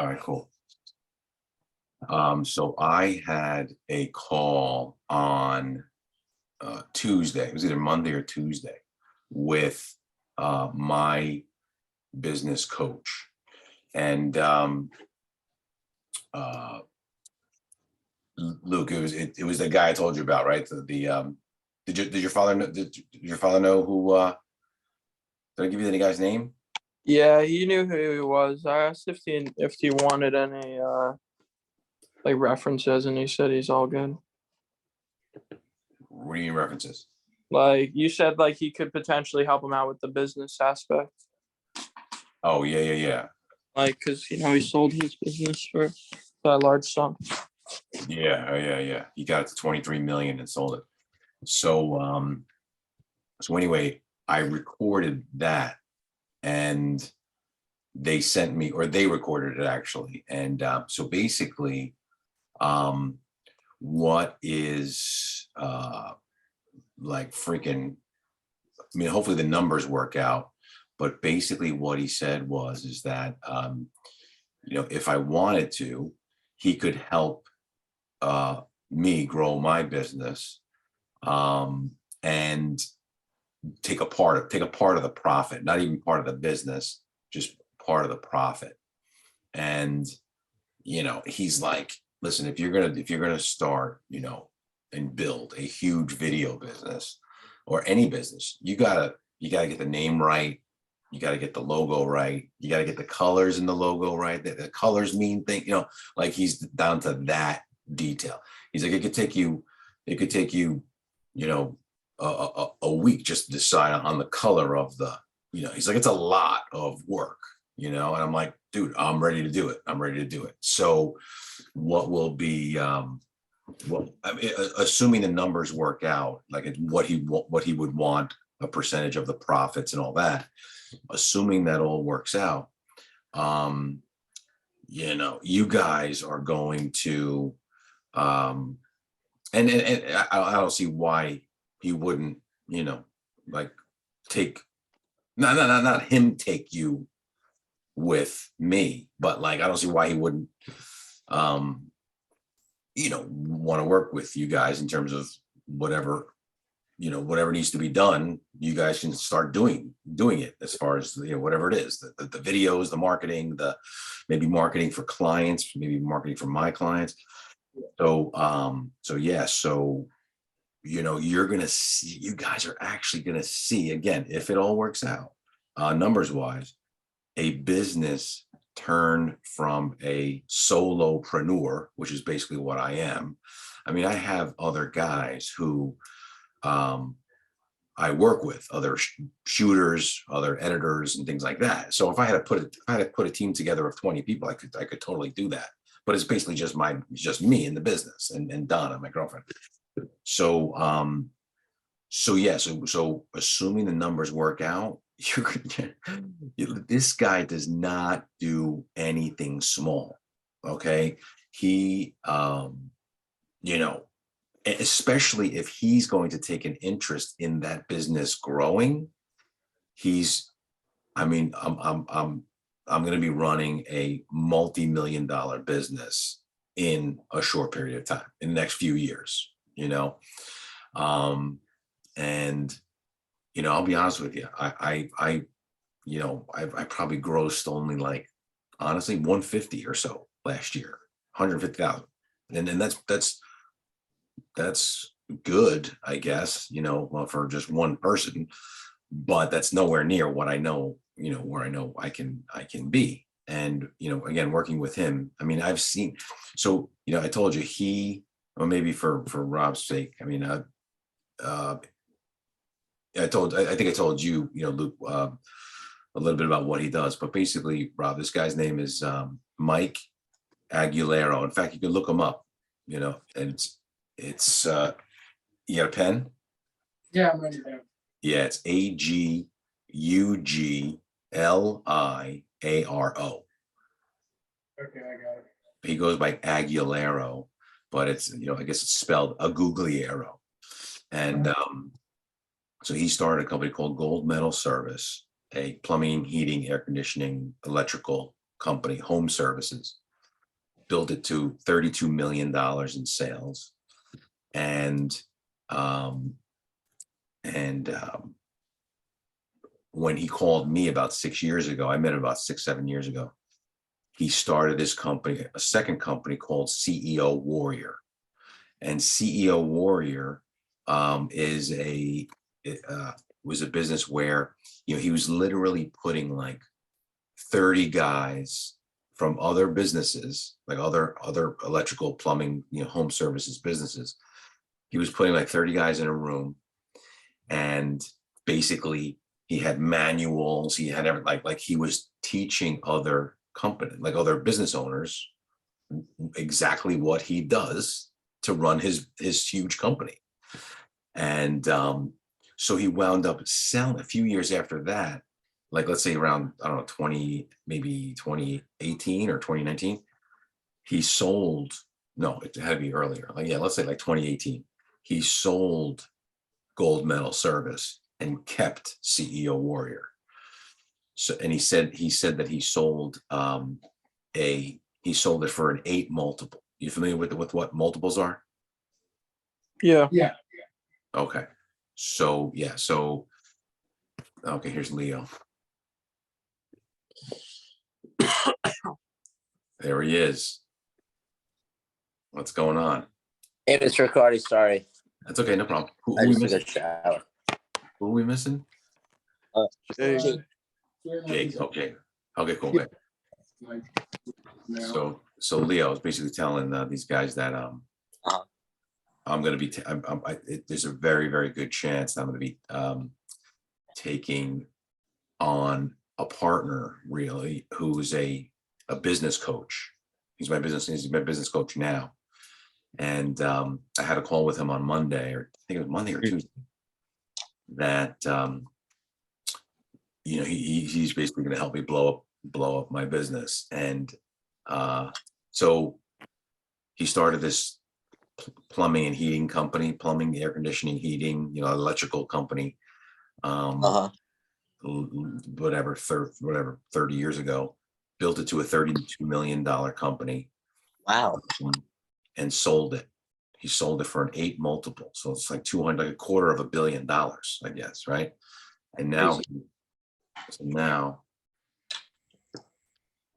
All right, cool. So I had a call on Tuesday. It was either Monday or Tuesday with my business coach, and uh, Luke. It was the guy I told you about, right? Did your father know? Did your father know who? Did I give you any guy's name? Yeah, he knew who he was. I asked if he wanted any like references, and he said he's all good. What do you mean references? Like you said, like he could potentially help him out with the business aspect. Oh yeah. Like, cause he sold his business for that large sum. Yeah. He got it to 23 million and sold it. So anyway, I recorded that, and they sent me, or they recorded it actually. And so basically, what is like freaking, I mean, hopefully the numbers work out, but basically what he said is that if I wanted to, he could help me grow my business, and take a part of the profit, not even part of the business, just part of the profit. And he's like, listen, if you're gonna start, and build a huge video business or any business, you gotta get the name right. You got to get the logo right. You got to get the colors in the logo right. The colors mean thing, like he's down to that detail. He's like, it could take you, a week just to decide on the color of the, he's like, it's a lot of work, and I'm like, dude, I'm ready to do it. So what will be, I mean, assuming the numbers work out, like what he would want a percentage of the profits and all that, assuming that all works out, you guys are going to, and I don't see why he wouldn't, like take, not him take you with me, but like, I don't see why he wouldn't, want to work with you guys in terms of whatever needs to be done. You guys can start doing it, as far as whatever it is, the videos, the marketing, the maybe marketing for clients, maybe marketing for my clients. So you're gonna see, you guys are actually gonna see, again, if it all works out, numbers wise, a business turn from a solopreneur, which is basically what I am. I mean, I have other guys who I work with, other shooters, other editors, and things like that. So if I had to put a team together of 20 people, I could totally do that. But it's basically just me in the business, and Donna, my girlfriend. So so assuming the numbers work out, this guy does not do anything small. Okay. He especially if he's going to take an interest in that business growing, I'm going to be running a multi-million-dollar business in a short period of time, in the next few years, and I'll be honest with you, I probably grossed only, like, honestly, 150 or so last year, 150,000, and then that's good, I guess, for just one person, but that's nowhere near what I know, where I know I can be. And, again, working with him, I mean, I've seen, so, I told you or maybe for Rob's sake, I mean, I think I told you, Luke, a little bit about what he does, but basically, Rob, this guy's name is Mike Aguilera. In fact, you can look him up, and it's you got a pen? Yeah, I'm ready there. Yeah, it's Agugliaro. Okay, I got it. He goes by Aguilero, but it's, I guess it's spelled Agugliaro. And so he started a company called Gold Metal Service, a plumbing, heating, air conditioning, electrical company, home services, built it to $32 million in sales. And when he called me about 6 years ago, I met him about 7 years ago. He started this company, a second company called CEO Warrior. And CEO Warrior was a business where, he was literally putting like 30 guys from other businesses, like other electrical, plumbing, home services businesses. He was putting like 30 guys in a room, and basically he had manuals. He had everything, like he was teaching other company, like other business owners, exactly what he does to run his huge company. And so he wound up selling a few years after that, like let's say around, I don't know, maybe 2018 or 2019, he sold, no, it had to be earlier. Like, yeah, let's say like 2018, he sold Gold Medal Service and kept CEO Warrior. So, and he said that he sold it for an 8 multiple. You familiar with what multiples are? Yeah. Yeah, Okay. So yeah, okay, here's Leo. There he is. What's going on? Hey, Mr. Riccardi, sorry. That's okay, no problem. Who I we just took missing? a shower. Who are we missing? Hey, Jake. Jake. Okay. Okay, cool. Good. Like, now. So Leo is basically telling these guys that Uh-huh. I'm going to be there's a very, very good chance that I'm going to be taking on a partner, really, who's a business coach. He's my business coach now. And I had a call with him on Monday, or I think it was Monday or Tuesday, that he's basically going to help me blow up my business. And so he started this plumbing and heating company, plumbing, air conditioning, heating, electrical company. Uh-huh. Whatever, 30 years ago, built it to a $32 million company. Wow. And sold it. He sold it for an 8 multiple. So it's like like $250 million, I guess, right? And now,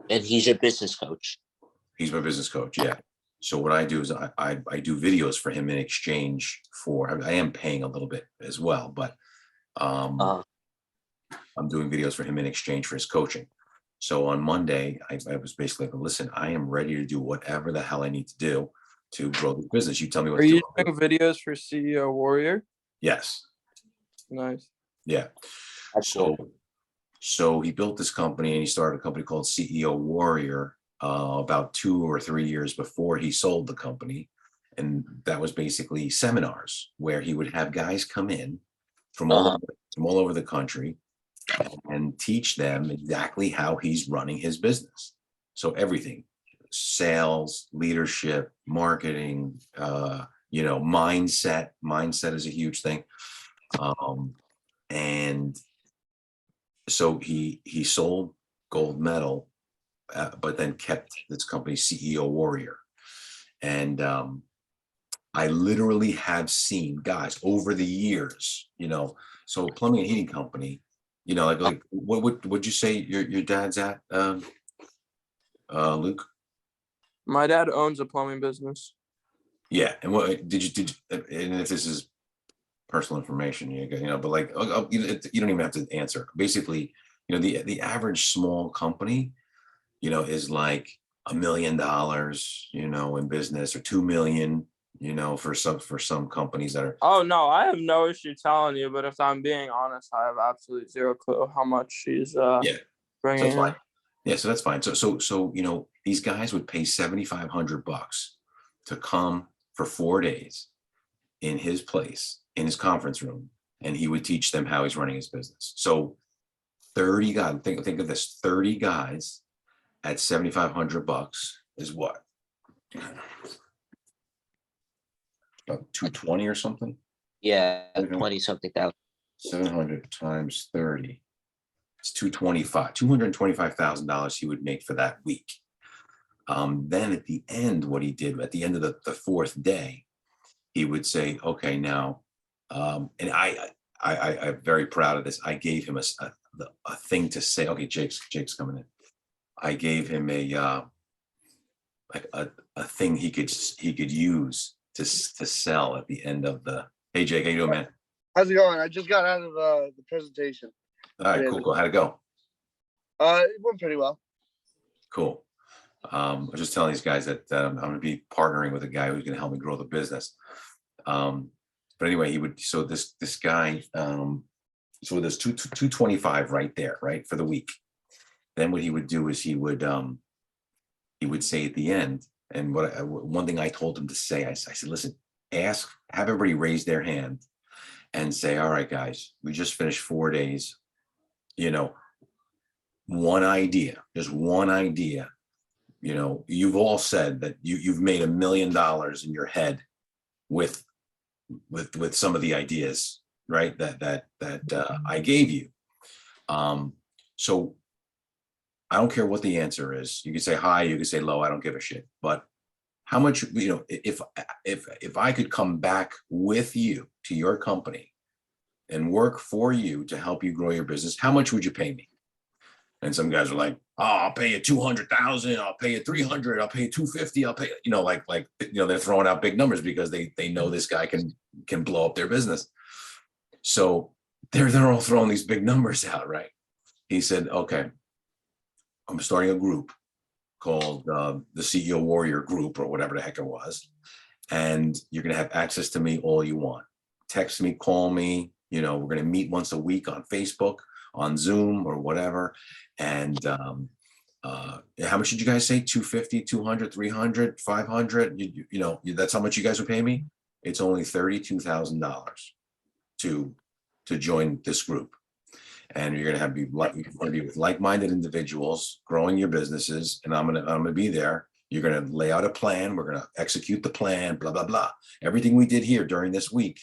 And he's your business coach. he's my business coach. Yeah. So what I do is I do videos for him in exchange for, I am paying a little bit as well, but Uh-huh. I'm doing videos for him in exchange for his coaching. So on Monday, I was basically like, listen, I am ready to do whatever the hell I need to do to grow the business. You tell me what are to you do. doing videos for CEO Warrior? Yes. Nice. Yeah. That's cool. So he built this company, and he started a company called CEO Warrior about 2 or 3 years before he sold the company. And that was basically seminars where he would have guys come in from all over the country and teach them exactly how he's running his business. So everything, sales, leadership, marketing, mindset. Mindset is a huge thing. And so he sold Gold Medal, but then kept this company CEO Warrior. And I literally have seen guys over the years, so plumbing and heating company, like what would you say your dad's at, Luke? My dad owns a plumbing business. Yeah. And what did you, and if this is personal information, but like, you don't even have to answer. Basically, the average small company, is like $1 million, in business, or 2 million, for some companies that are. Oh no, I have no issue telling you, but if I'm being honest, I have absolutely zero clue how much she's Yeah. bringing So that's in. fine. Yeah, so that's fine. So these guys would pay $7,500 to come for 4 days in his place, in his conference room, and he would teach them how he's running his business. So 30 guys, think of this, 30 guys at $7,500 is what? About 220 or something? Yeah, Okay. 20 something thousand. 700 times 30. It's $225,000 he would make for that week. Then at the end, what he did at the end of the fourth day, he would say, okay, now, and I'm very proud of this. I gave him a thing to say. Okay, Jake's coming in. I gave him a thing he could use to sell at the end of the. Hey Jake, how you doing, man? How's it going? I just got out of the presentation. All right, cool. How'd it go? It went pretty well. Cool. I was just telling these guys that I'm going to be partnering with a guy who's going to help me grow the business. But anyway, he would. So this guy. So there's 225 right there, right, for the week. Then what he would do is he would say at the end, and one thing I told him to say, I said, listen, have everybody raise their hand and say, all right, guys, we just finished 4 days. You know, one idea, just one idea. You know, you've all said that you've made $1 million in your head with some of the ideas, right? That I gave you. So I don't care what the answer is. You can say high, you can say low. I don't give a shit. But how much, you know, if I could come back with you to your company and work for you to help you grow your business, how much would you pay me? And some guys are like, oh, I'll pay you 200,000. I'll pay you 300. I'll pay you 250. I'll pay, you know, like, you know, they're throwing out big numbers because they know this guy can blow up their business. So they're all throwing these big numbers out, right? He said, okay, I'm starting a group called the CEO Warrior Group or whatever the heck it was. And you're going to have access to me all you want. Text me, call me, you know, we're going to meet once a week on Facebook, on Zoom or whatever. And how much did you guys say? 250, 200, 300, 500? You know, that's how much you guys would pay me? It's only $32,000 to join this group. And you're going to be with like-minded individuals, growing your businesses. And I'm going to be there. You're going to lay out a plan. We're going to execute the plan, blah, blah, blah. Everything we did here during this week,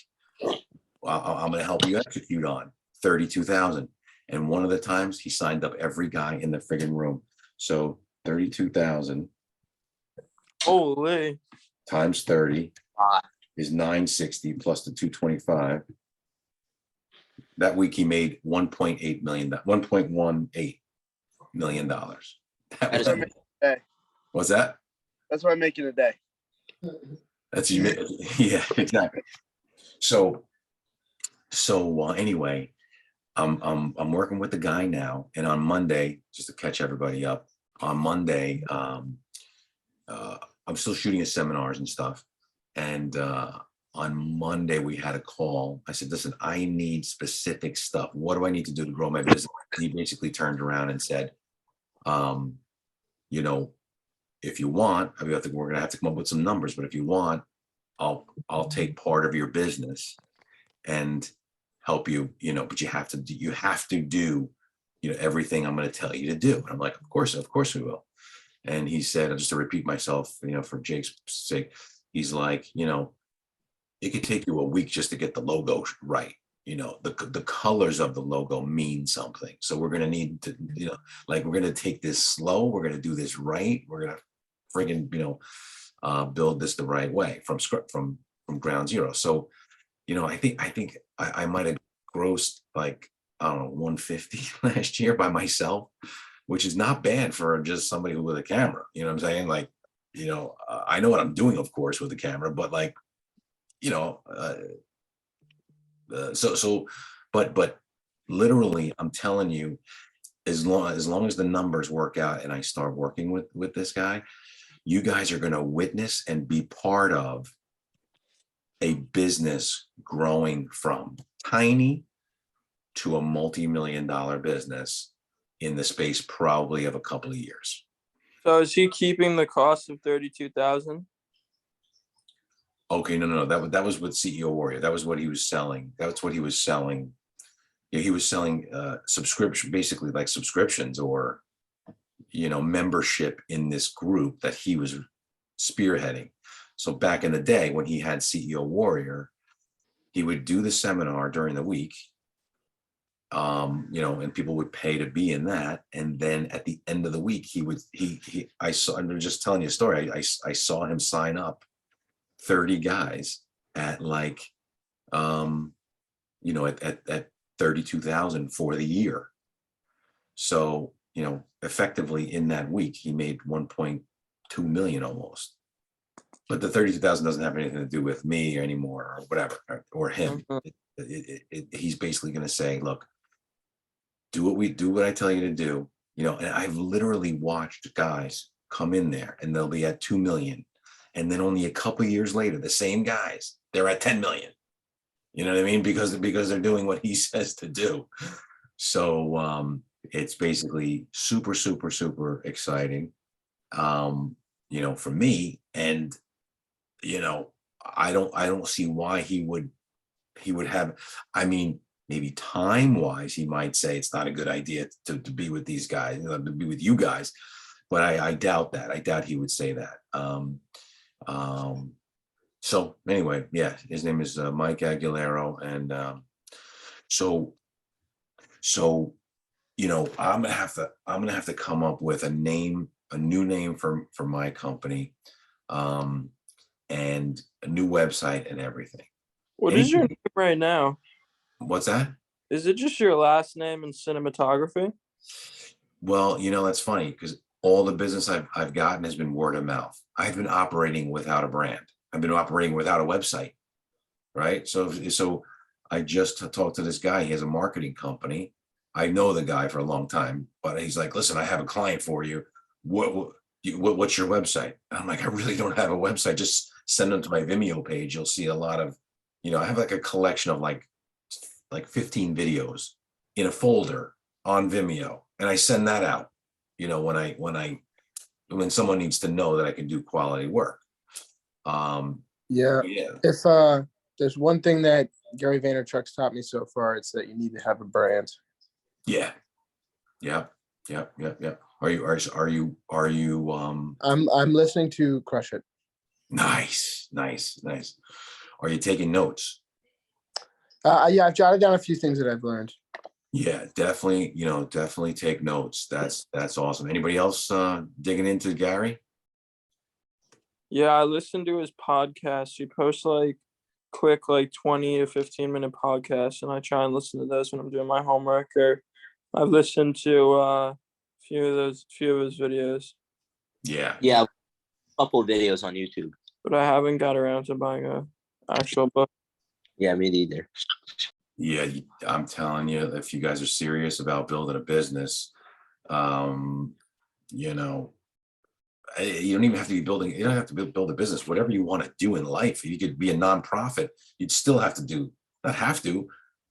I'm going to help you execute on. 32,000. And one of the times he signed up every guy in the friggin' room. So 32,000 Holy. times 30 is 960 plus the 225. That week he made $1.18 million. That was, what's that? That's what I make in a day. That's yeah, exactly. So anyway, I'm working with the guy now, and on Monday, just to catch everybody up, on Monday, I'm still shooting his seminars and stuff. And on Monday we had a call. I said, listen, I need specific stuff. What do I need to do to grow my business? And he basically turned around and said, you know, if you want, I mean, we're gonna have to come up with some numbers, but if you want, I'll take part of your business and help you, you know, but you have to do, you know, everything I'm going to tell you to do. And I'm like, of course we will. And he said, just to repeat myself, you know, for Jake's sake, he's like, you know, it could take you a week just to get the logo right. You know, the colors of the logo mean something. So we're going to need to, you know, like, we're going to take this slow. We're going to do this right. We're going to friggin', you know, build this the right way from ground zero. So, you know, I think I might have grossed like, I don't know, 150 last year by myself, which is not bad for just somebody with a camera. You know what I'm saying? Like, you know, I know what I'm doing, of course, with the camera, but like, you know, but literally, I'm telling you, as long as the numbers work out and I start working with this guy, you guys are going to witness and be part of a business growing from tiny to a multi-million-dollar business in the space probably of a couple of years. So is he keeping the cost of 32,000? Okay, no, that was with CEO Warrior. That was what he was selling. That's what he was selling. Yeah, he was selling subscription, basically like subscriptions or, you know, membership in this group that he was spearheading. So back in the day when he had CEO Warrior, he would do the seminar during the week. you know, and people would pay to be in that. And then at the end of the week, I saw, I'm just telling you a story. I saw him sign up 30 guys at like, you know, at 32,000 for the year. So, you know, effectively in that week, he made 1.2 million almost. But the 32,000 doesn't have anything to do with me anymore or whatever, or him. He's basically going to say, look, do what I tell you to do. You know, and I've literally watched guys come in there and they'll be at 2 million. And then only a couple of years later, the same guys, they're at 10 million. You know what I mean? Because they're doing what he says to do. So it's basically super, super, super exciting, you know, for me. And, you know, I don't see why he would have, I mean, maybe time wise, he might say it's not a good idea to be with these guys, you know, to be with you guys. But I doubt that. I doubt he would say that. So anyway, yeah, his name is Mike Aguilera. And so, you know, I'm gonna have to come up with a new name for my company, and a new website and everything. What is your name right now? What's that? Is it just your last name and cinematography? Well, you know, that's funny because all the business I've gotten has been word of mouth. I've been operating without a brand. I've been operating without a website, right? So I just talked to this guy. He has a marketing company. I know the guy for a long time, but he's like, listen, I have a client for you. What's your website? And I'm like, I really don't have a website. Just send them to my Vimeo page. You'll see a lot of, you know, I have like a collection of like 15 videos in a folder on Vimeo. And I send that out, you know, when someone needs to know that I can do quality work. Yeah. Yeah. If there's one thing that Gary Vaynerchuk's taught me so far, it's that you need to have a brand. Yeah. Yep. Are you I'm listening to Crush It. nice. Are you taking notes? Yeah, I've jotted down a few things that I've learned. Yeah, definitely, you know, definitely take notes. That's awesome. Anybody else digging into Gary? Yeah, I listened to his podcast. He posts like quick, like 20 to 15-minute podcasts, and I try and listen to those when I'm doing my homework. Or I've listened to a few of his videos, Yeah. Yeah, a couple of videos on YouTube. but I haven't got around to buying a actual book. Yeah, me neither. Yeah, I'm telling you, if you guys are serious about building a business, you know, you don't even have to be building, you don't have to build a business, whatever you want to do in life. You could be a nonprofit, you'd still have to do, not have to,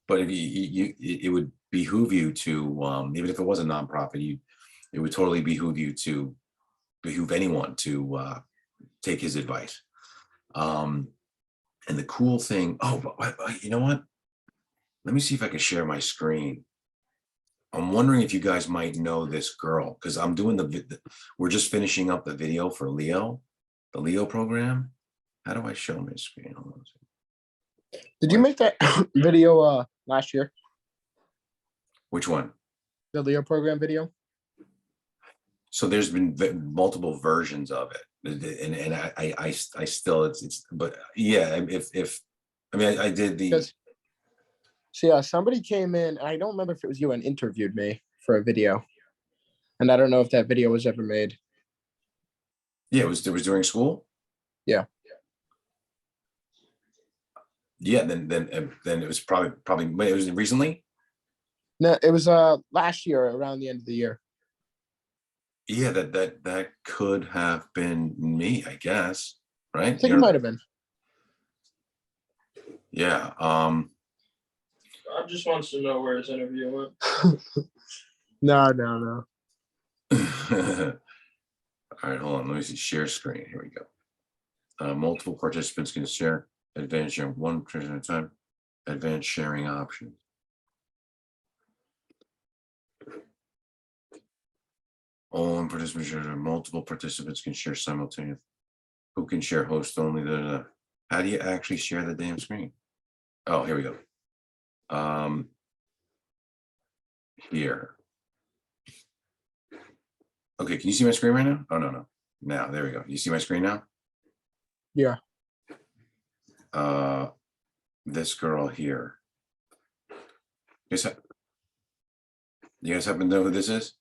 but if it would behoove you to, even if it was a nonprofit, it would totally behoove anyone to take his advice. And the cool thing, you know what? Let me see if I can share my screen. I'm wondering if you guys might know this girl, because I'm doing we're just finishing up the video for Leo, the Leo program. How do I show my screen? Hold on a second. Did you make that video last year? Which one? The Leo program video? So there's been multiple versions of it, and I still it's but yeah, if I mean I did the. So yeah, somebody came in, I don't remember if it was you, and interviewed me for a video. And I don't know if that video was ever made. Yeah, it was during school. Yeah. Yeah, then it was probably it was recently. No, it was last year around the end of the year. Yeah, that could have been me, I guess. Right? I think it might have been. Yeah. I just wants to know where his interview went. No. All right, hold on. Let me see. Share screen. Here we go. Multiple participants can share. Advanced sharing, one person at a time. Advanced sharing options. All participants share. Multiple participants can share simultaneously. Who can share host only? How do you actually share the damn screen? Oh, here we go. here. Okay, can you see my screen right now? Oh, no. Now, there we go. You see my screen now? Yeah. This girl here. You guys happen to know who this is?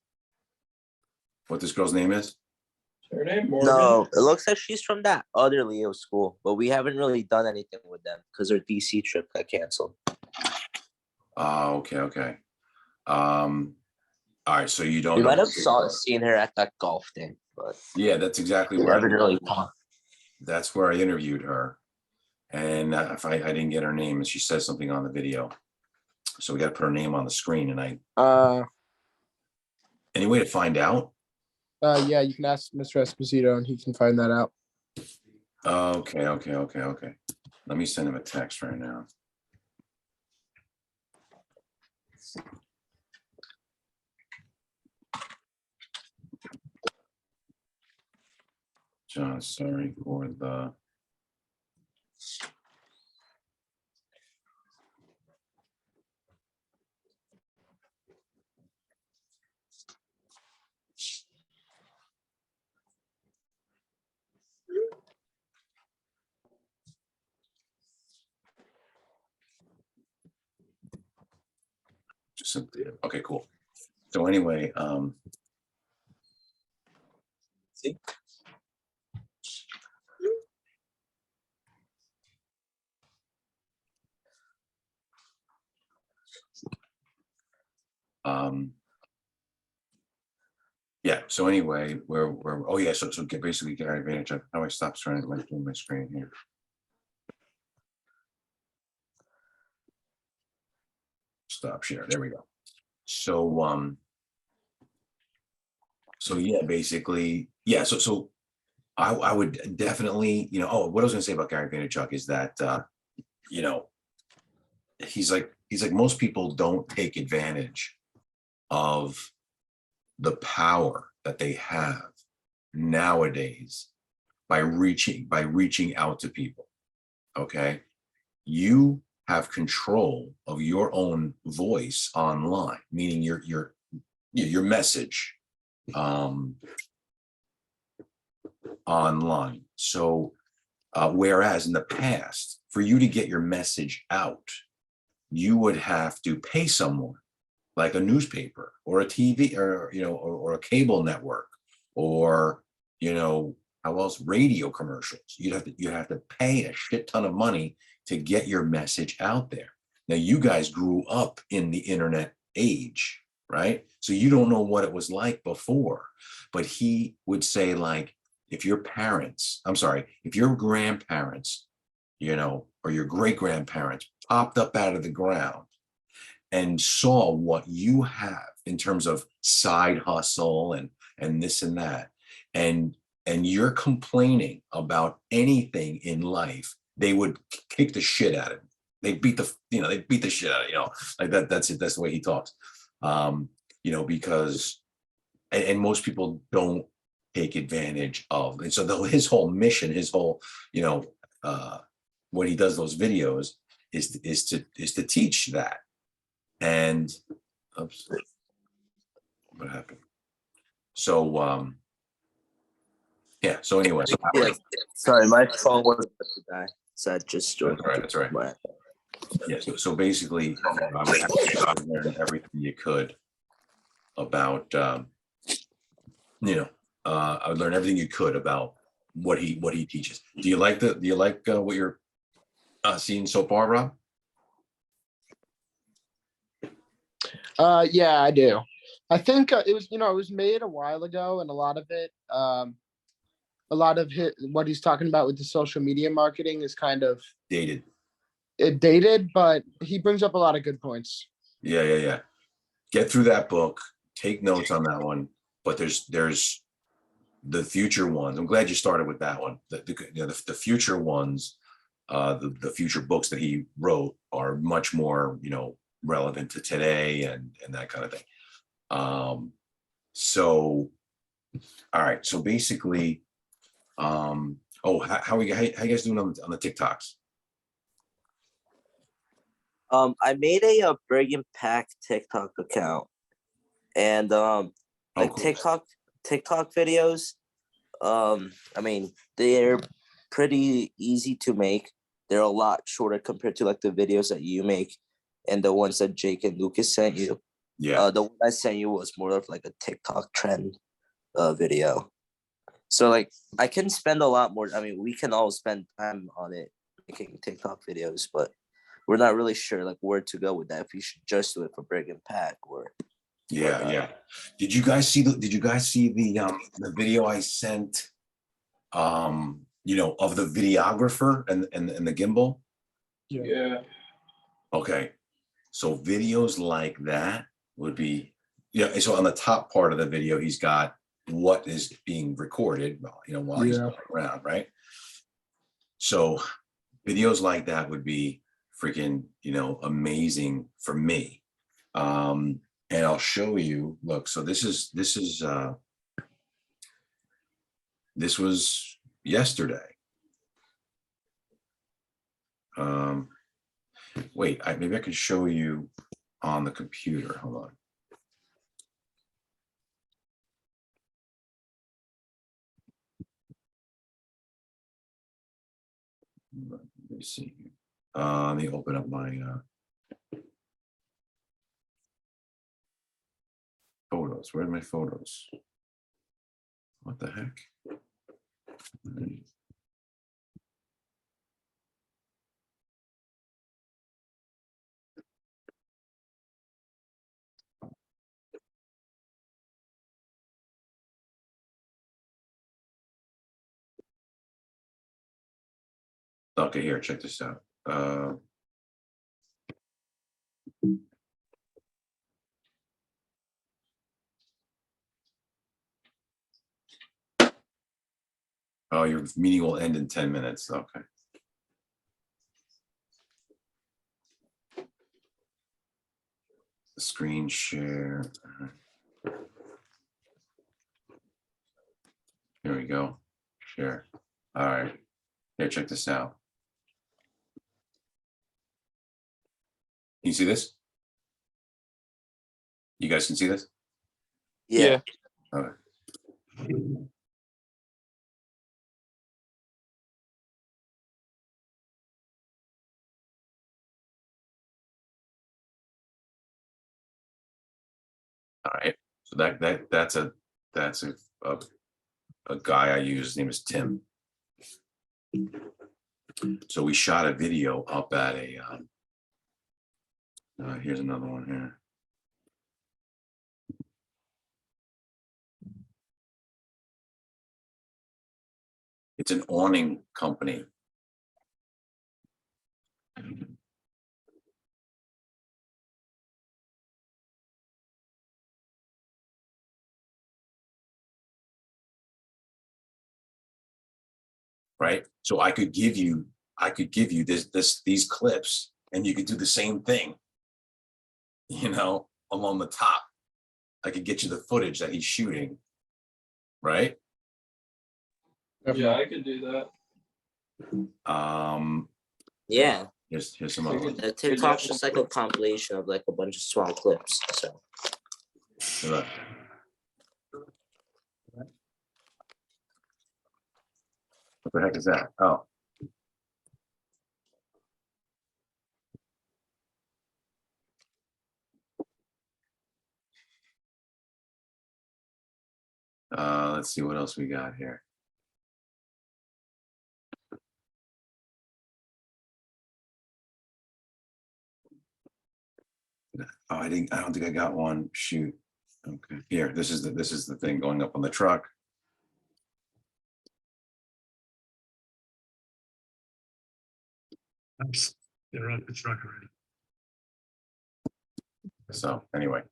What this girl's name is? Her name Morgan. No, it looks like she's from that other Leo school, but we haven't really done anything with them because their DC trip got canceled. Oh, okay. All right, so you don't We know. might have seen her at that golf thing, but Yeah, that's exactly we where haven't really talked. that's where I interviewed her. And if I didn't get her name, and she says something on the video. So we got to put her name on the screen. And any way to find out? Yeah, you can ask Mr. Esposito and he can find that out. Okay. Let me send him a text right now. John, sorry for the. Just simply, okay, cool. So anyway, See? yeah, so anyway, we're oh yeah, so get basically Gary Vaynerchuk. How do I stop trying to like my screen here? Stop share. There we go. So yeah, basically, yeah. So I would definitely, what I was gonna say about Gary Vaynerchuk is that he's like most people don't take advantage of the power that they have nowadays by reaching out to people. Okay, you have control of your own voice online, meaning your message online. So whereas in the past, for you to get your message out, you would have to pay someone like a newspaper or a TV or a cable network or how else, radio commercials. You have to pay a shit ton of money to get your message out there. Now you guys grew up in the internet age, right? So you don't know what it was like before, but he would say, like, if your grandparents, or your great grandparents popped up out of the ground and saw what you have in terms of side hustle and this and that, and you're complaining about anything in life, they would kick the shit out of you. They beat the shit out of you, like that. That's it. That's the way he talks. Because and most people don't take advantage of. And so his whole mission, when he does those videos is to teach that. And oops, what happened? So yeah. So anyway, Sorry, my phone was to die, so I just joined. that's all right. Yeah. So basically, learn everything you could about I would learn everything you could about what he teaches. Do you like what you're seeing so far, Rob? Yeah, I do. I think it was made a while ago, and a lot of what he's talking about with the social media marketing is kind of Dated. dated, but he brings up a lot of good points. Yeah. Get through that book. Take notes on that one. But there's the future ones. I'm glad you started with that one. The future ones, the future books that he wrote are much more, relevant to today and that kind of thing. So, all right. So basically, how you guys doing on the TikToks? I made a Bergen Pack TikTok account, And like cool. TikTok videos. I mean, they're pretty easy to make. They're a lot shorter compared to like the videos that you make and the ones that Jake and Lucas sent you. Yeah. The one I sent you was more of like a TikTok trend video. So like I can spend a lot more. I mean, we can all spend time on it making TikTok videos, but we're not really sure like where to go with that. If we should just do it for Brig and Pack or Yeah. Did you guys see the video I sent of the videographer and the gimbal? Yeah. Okay. So videos like that would be, so on the top part of the video, he's got what is being recorded, while he's going around, right? So videos like that would be freaking, amazing for me. And I'll show you, look, so this was yesterday. Wait, maybe I can show you on the computer. Hold on. Let me see. Let me open up my photos. Where are my photos? What the heck? Okay, here, check this out. Oh, your meeting will end in 10 minutes. Okay. Screen share. Here we go. Share. All right. Here, check this out. Can you see this? You guys can see this? yeah. All right. All right. So that's a guy I use. His name is Tim. So we shot a video up at a here's another one here. It's an awning company. Right? So I could give you these clips and you could do the same thing, along the top. I could get you the footage that he's shooting, right? Yeah, I could do that. Yeah. Here's some other ones. The TikTok's just like a compilation of like a bunch of small clips. So Look. What the heck is that? Oh. Let's see what else we got here. Oh, I don't think I got one. Shoot. Okay. Here, this is the thing going up on the truck. They're on the truck already. So anyway.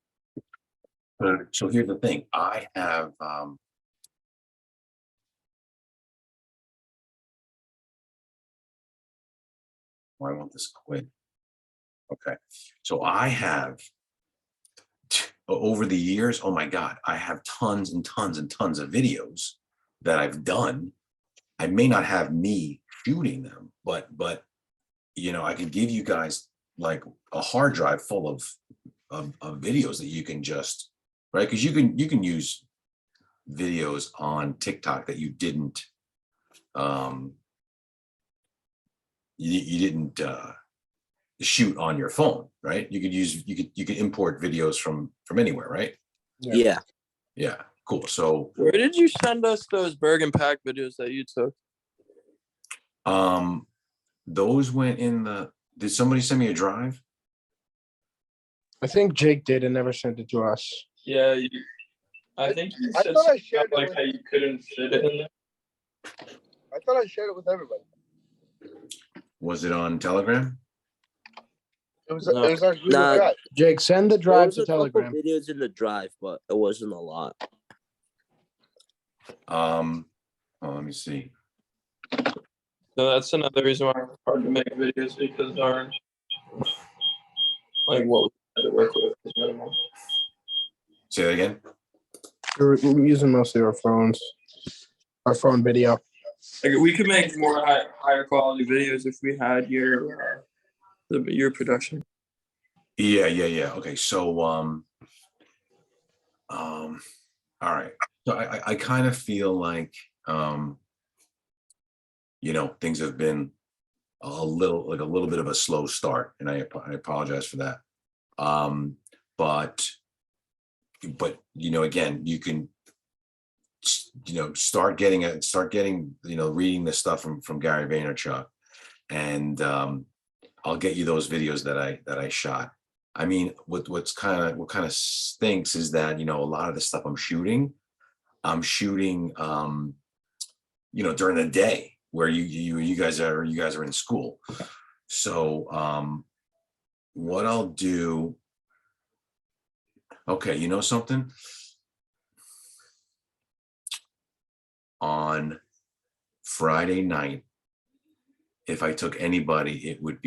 So here's the thing. I have I want this quit. Okay. So I have over the years, oh my God, I have tons and tons and tons of videos that I've done. I may not have me shooting them, but I could give you guys like a hard drive full of videos that you can just right? Because you can use videos on TikTok that you didn't you didn't shoot on your phone, right? You could import videos from anywhere, right? Yeah. Yeah, cool. So Where did you send us those Bergen Pack videos that you took? those went in the, did somebody send me a drive? I think Jake did and never sent it to us. Yeah, I think you I said thought I something shared about, it like with- how you couldn't fit it in there. I thought I shared it with everybody. Was it on Telegram? It was No. it was on Google Nah. Drive. Jake, send the There drive was to a couple Telegram. videos in the drive, but it wasn't a lot. Oh, let me see. So that's another reason why it's hard to make videos, because our like what we had to work with is minimal. Say that again. We're using mostly our phones. Our phone video. Like we could make more higher quality videos if we had your production. Yeah. Okay, so all right. So I kind of feel like things have been a little bit of a slow start, and I apologize for that. But again, you can start getting reading the stuff from Gary Vaynerchuk, and I'll get you those videos that I shot. I mean, what kind of stinks is that a lot of the stuff I'm shooting during the day where you guys are in school. So what I'll do, okay, you know something? On Friday night, if I took anybody, it would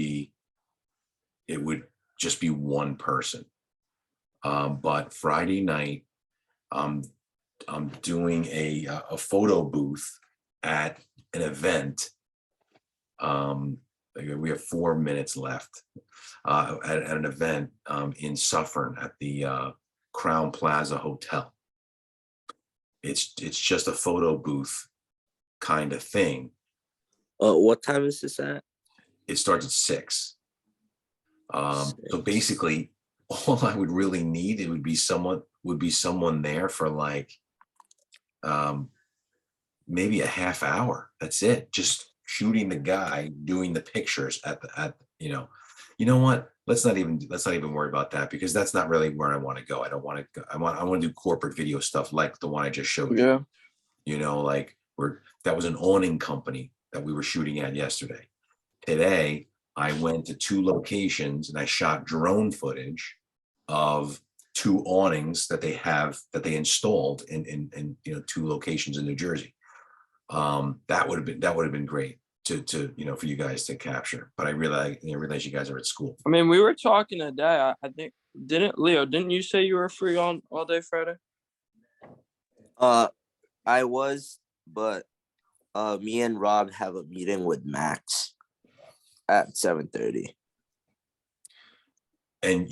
just be one person. But Friday night, I'm doing a photo booth at an event. We have 4 minutes left at an event in Suffern at the Crown Plaza Hotel. It's just a photo booth kind of thing. What time is this at? It starts at 6. So 6. basically, all I would really need, it would be someone there for like maybe a half hour. That's it. Just shooting the guy, doing the pictures you know what? Let's not even worry about that, because that's not really where I want to go. I don't want to go. I want to do corporate video stuff like the one I just showed you. Yeah. Like that was an awning company that we were shooting at yesterday. Today, I went to 2 locations and I shot drone footage of 2 awnings that they installed in 2 locations in New Jersey. That would have been great to for you guys to capture. But I realize you guys are at school. I mean, we were talking today. I think didn't you say you were free on all day Friday? I was, but me and Rob have a meeting with Max at 7:30. And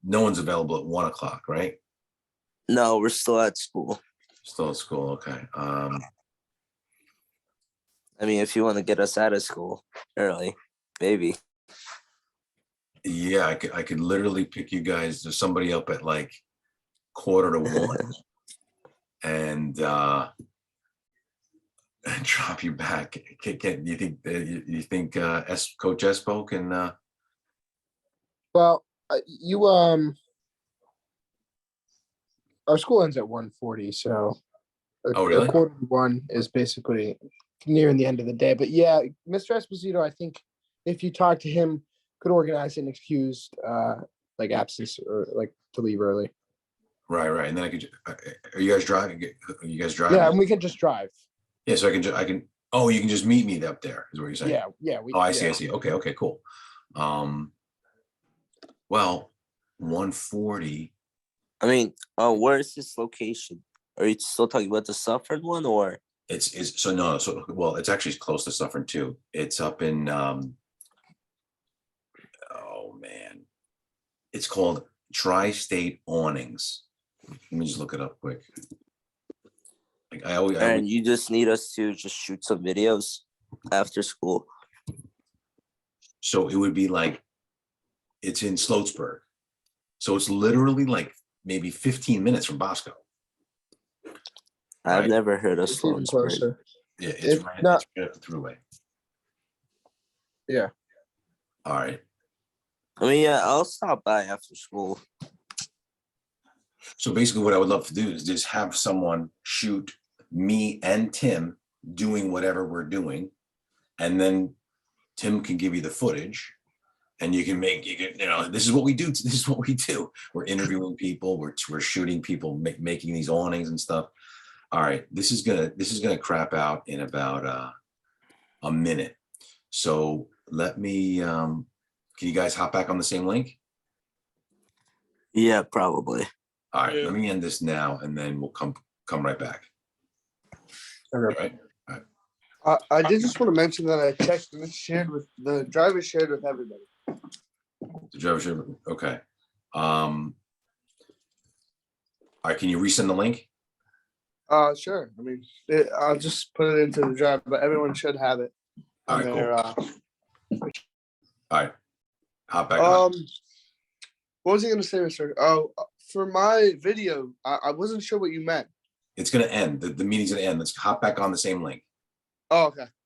no one's available at 1 o'clock, right? No, we're still at school. Still at school, okay. I mean, if you want to get us out of school early, maybe. Yeah, I could literally pick you guys, there's somebody up at like 1:45 and drop you back. You think Coach Espo can Well, our school ends at 1:40, so Oh, really? a 1:45 is basically nearing the end of the day. But yeah, Mr. Esposito, I think if you talk to him, could organize an excused like absence or like to leave early. right, and then I could, are you guys driving? Yeah, and we can just drive. Yeah, so I can, oh, you can just meet me up there, is what you're saying? Yeah. Oh, I see. Okay, cool. Well, 1:40. I mean, where is this location? Are you still talking about the Suffern one, or? It's so no, so well, it's actually close to Suffern too. It's up in oh man, it's called Tri-State Awnings. Let me just look it up quick. Like I always, And you just need us to just shoot some videos after school. so it would be like, it's in Sloatsburg. So it's literally like maybe 15 minutes from Bosco. I've Right. never heard of It's even Sloansburg. closer. Yeah, it's If right, not- it's right up the thruway. Yeah. All right. I mean, yeah, I'll stop by after school. So basically what I would love to do is just have someone shoot me and Tim doing whatever we're doing. And then Tim can give you the footage and you can, this is what we do. This is what we do. We're interviewing people. We're shooting people, making these awnings and stuff. All right. This is gonna crap out in about a minute. So let me, can you guys hop back on the same link? Yeah, probably. All right, Yeah. let me end this now and then we'll come right back. All Okay. right. I did just want to mention that I checked and it's shared with the driver shared with everybody. The driver should, okay. All right, can you resend the link? Sure. I mean, I'll just put it into the drive, but everyone should have it. All on right, their, All right. Hop back on. What was I gonna say, Mr.? Oh, for my video, I wasn't sure what you meant. It's gonna end. The meeting's gonna end. Let's hop back on the same link. Oh, okay.